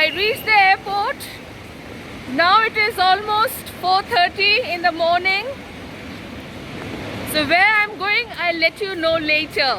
I reached the airport. Now it is almost 4:30 in the morning. So where I'm going, I'll let you know later.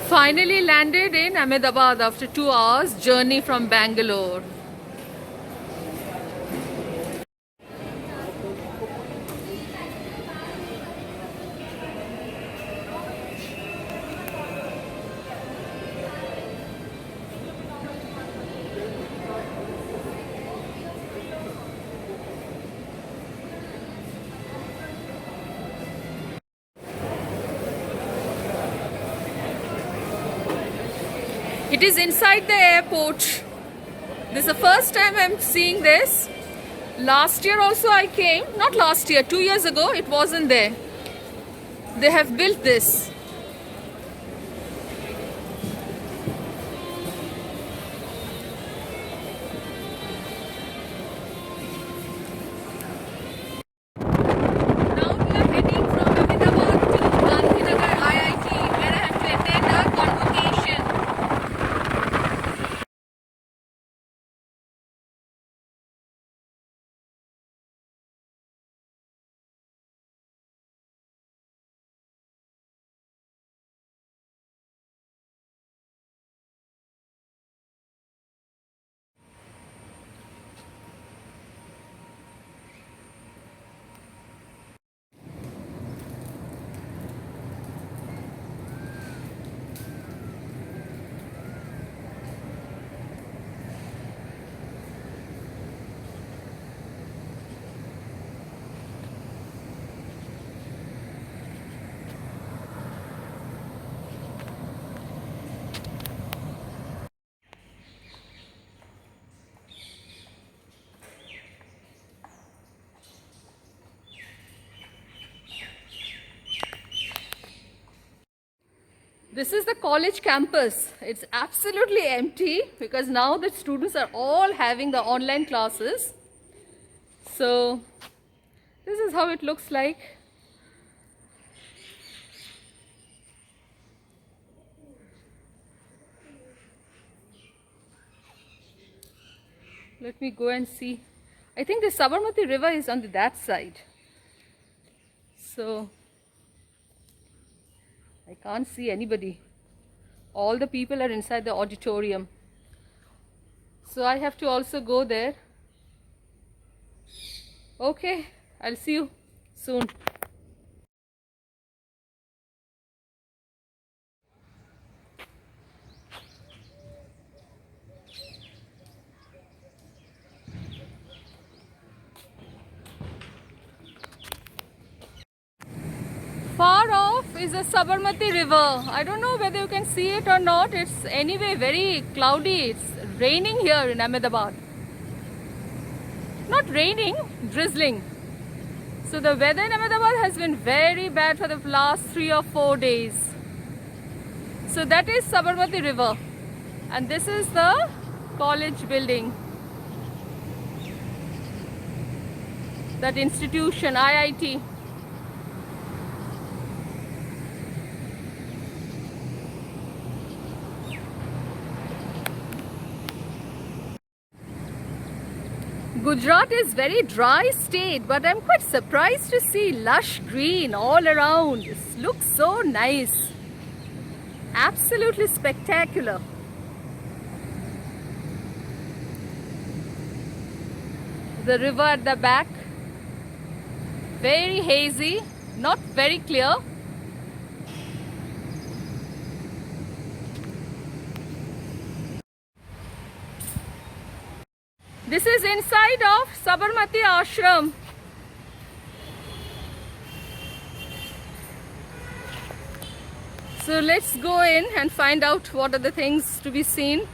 Finally landed in Ahmedabad after 2 hours journey from Bangalore. It is inside the airport. This is the first time I'm seeing this. Last year also I came, not last year, 2 years ago, it wasn't there. They have built this. Now we are heading from Ahmedabad to Gandhinagar IIT, where I have to attend a convocation. This is the college campus. It's absolutely empty because now the students are all having the online classes. So this is how it looks like. Let me go and see. I think the Sabarmati river is on that side. So I can't see anybody. All the people are inside the auditorium. So I have to also go there. Okay, I'll see you soon. Far off is the Sabarmati river. I don't know whether you can see it or not. It's anyway very cloudy. It's raining here in Ahmedabad. Not raining, drizzling. So the weather in Ahmedabad has been very bad for the last 3 or 4 days. So that is Sabarmati river. And this is the college building. That institution, IIT. Gujarat is very dry state, but I'm quite surprised to see lush green all around. It looks so nice. Absolutely spectacular. the river at the back. Very hazy, not very clear. This is inside of Sabarmati Ashram. So let's go in and find out what are the things to be seen.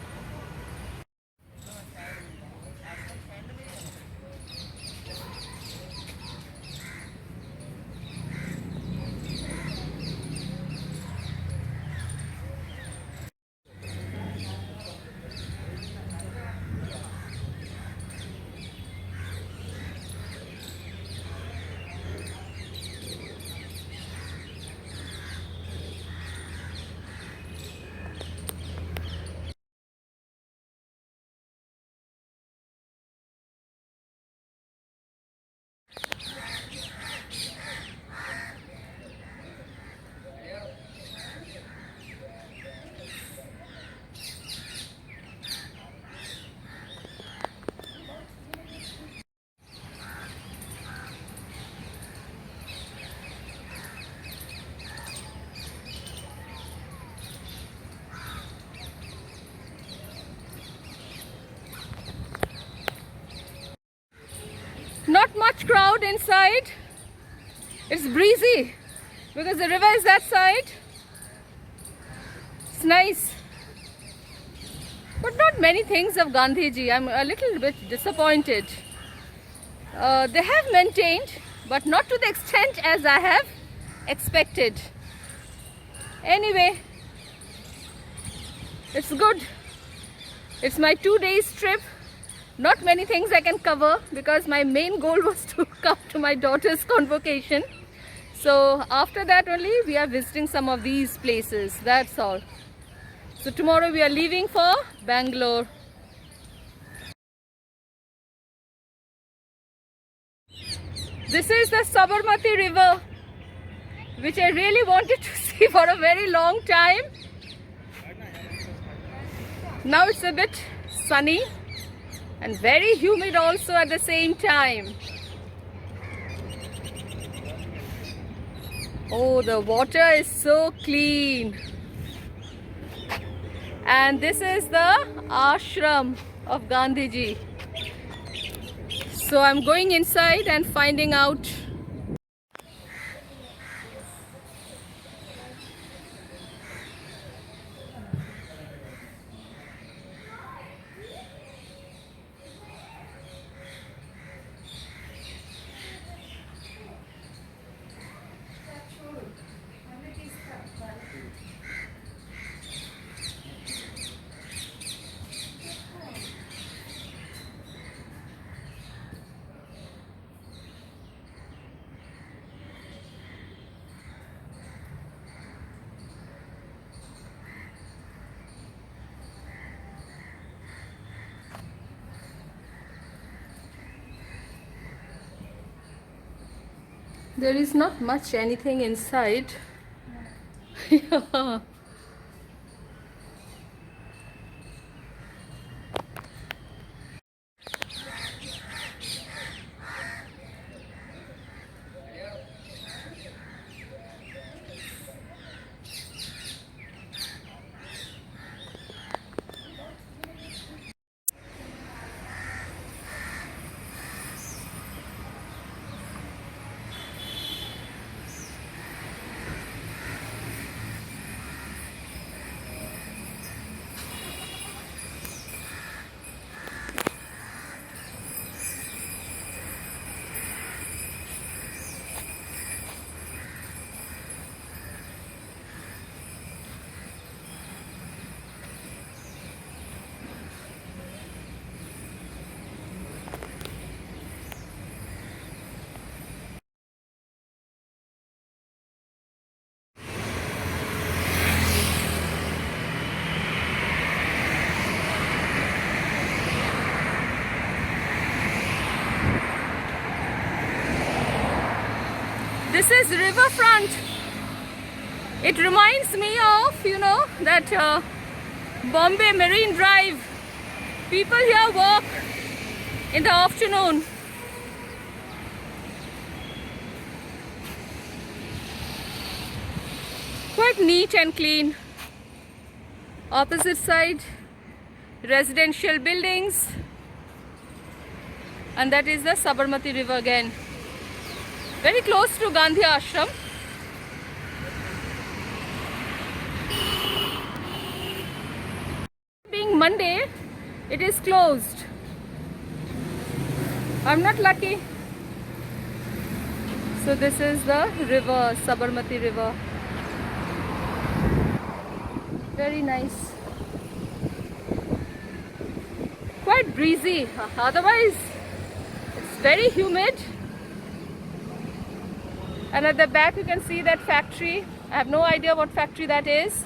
Not much crowd inside. It's breezy because the river is that side. It's nice. But not many things of Gandhiji. I'm a little bit disappointed. They have maintained, but not to the extent as I have expected. Anyway, it's good. It's my 2 days trip. Not many things I can cover because my main goal was to come to my daughter's convocation. So after that only we are visiting some of these places. That's all. So tomorrow we are leaving for Bangalore. This is the Sabarmati river, which I really wanted to see for a very long time. Now it's a bit sunny and very humid also at the same time. Oh, the water is so clean. And this is the ashram of Gandhiji. So I'm going inside and finding out. There is not much anything inside. Yeah. This is riverfront. It reminds me of, that Bombay Marine Drive. People here walk in the afternoon quite neat and clean. Opposite side, residential buildings, and that is the Sabarmati river again. Very close to Gandhi Ashram. Being Monday, it is closed. I'm not lucky. So this is the river, Sabarmati river. Very nice. Quite breezy. Otherwise, it's very humid. And at the back you can see that factory. I have no idea what factory that is.